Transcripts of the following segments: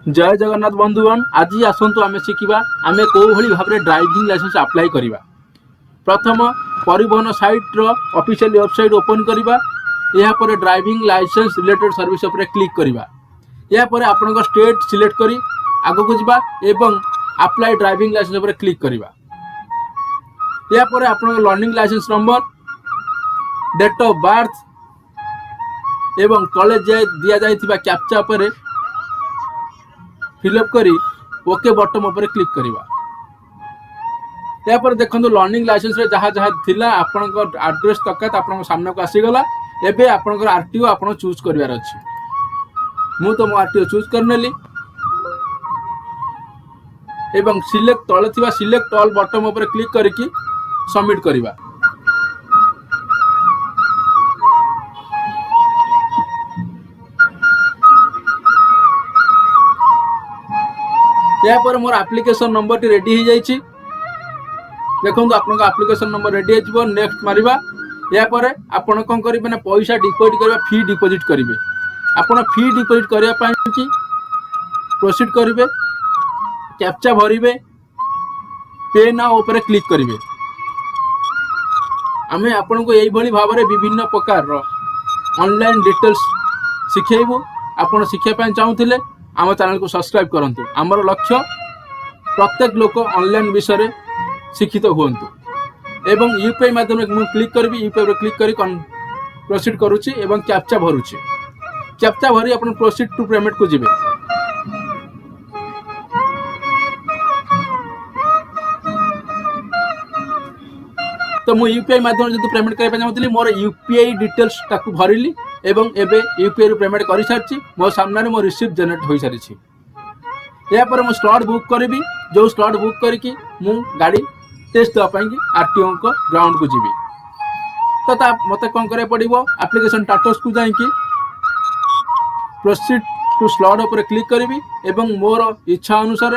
जय जगन्नाथ बंधुगण। आज आसतु आम शिखा आम कौ भाव में ड्राइविंग लाइसेंस अप्लाई करवा। प्रथम परिवहन साइट्र ऑफिशियल वेबसाइट ओपन करवा। यापर ड्राइविंग लाइसेंस रिलेटेड सर्विस उपर क्लिक करवा। यापर आपण स्टेट सिलेक्ट करी आग को जावा एवं अप्लाई ड्राइविंग लाइसेंस उपर क्लिक करवा। यापर आपण learning licence number, date of birth एवं तले दि जाइथिबा कैप्चा उपर फिलअप करी ओके बटन उपर क्लिक करवा। यापर देखो लर्निंग लाइसेंस रे जहाँ जहाँ थिला आपनकर एड्रेस तक आपन सामने को आसीगला। एबे आपनकर आरटीओ आपन चूज करिवार अछि। मु तो मो आरटीओ चूज करनेली एवं सिलेक्ट तले थिबा सिलेक्ट ऑल बटन उपर क्लिक करके सबमिट करवा। यापर मोर एप्लिकेशन नंबर टी रेडी हो जाइछि। देखो आपन एप्लिकेशन नंबर रेडी हो नेक्स्ट मारिबा। यापर आपन कोन करिबे ना पैसा डिपॉजिट करबा, फी डिपॉजिट करिवे। आपन फी डिपॉजिट करिया पई कि प्रोसीड करिवे, कैप्चा भरिवे, पे नाउ ऊपर क्लिक करिवे। आमे आपन को एई भली भाबरे विभिन्न प्रकार रो ऑनलाइन डिटेल्स सिखेइबो। आपन शिक्षा पई चाहुथिले आम चैनल को सब्सक्राइब करंतु। आमर लक्ष्य प्रत्येक लोक ऑनलाइन विषय में शिक्षित हुंतु। एवं यूपीआई माध्यम में क्लिक करी यूपीआई क्लिक करी प्रोसीड करुच्ची एवं कैप्चा भरुच्ची। कैप्चा भरी अपन प्रोसीड टू पेमेंट को जिबे। तो मु यूपीआई माध्यम जो पेमेंट करबा चाहूतली मोर यूपीआई डिटेल्स ताकू भरिली एवं एबे यूपीआई पेमेंट कर सारी मो सामने मो रिसीप्ट जनरेट हो सारी। यापर मु स्लॉट बुक करी। जो स्लॉट बुक करके मु गाड़ी टेस्ट देवाई आरटीओ को ग्राउंड को जीवी। तो मत कौन करा पड़ो एप्लिकेशन स्टेटस को जाकि प्रोसीड टू स्लॉट उपर क्लिक करी एवं मोर इच्छा अनुसार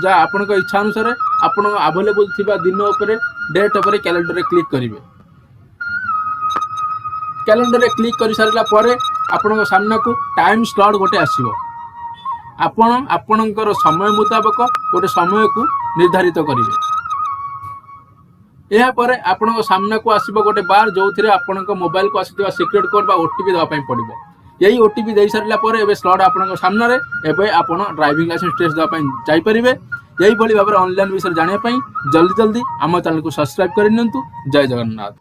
आपण इच्छा अनुसार आपण अवेलेबल थिबा दिन उपर डेट उपर कैलेंडर रे क्लिक करेंगे। कैलेंडर रे क्लिक कर सारा पर आपण सामना को टाइम स्लॉट गोटे आसीबो। आपण आपणकर समय मुताबिक गोटे समय को निर्धारित करेंगे। यह पर आपण सामना को आसीबो गोटे बार जो थे आपण मोबाइल को आसीथिबा सीक्रेट कोड बा ओटीपी देवा पई पड़िबो। यही ओटीपी दे सारा पर एबे स्लॉट आपण सामने एबे आपण ड्राइविंग लाइसेंस टेस्ट देवा पई जाई परिबे। यही भली भाव ऑनलाइन विषय जानिया पई जल्दी जल्दी आम चैनल को सब्सक्राइब कर नियंतु। जय जगन्नाथ।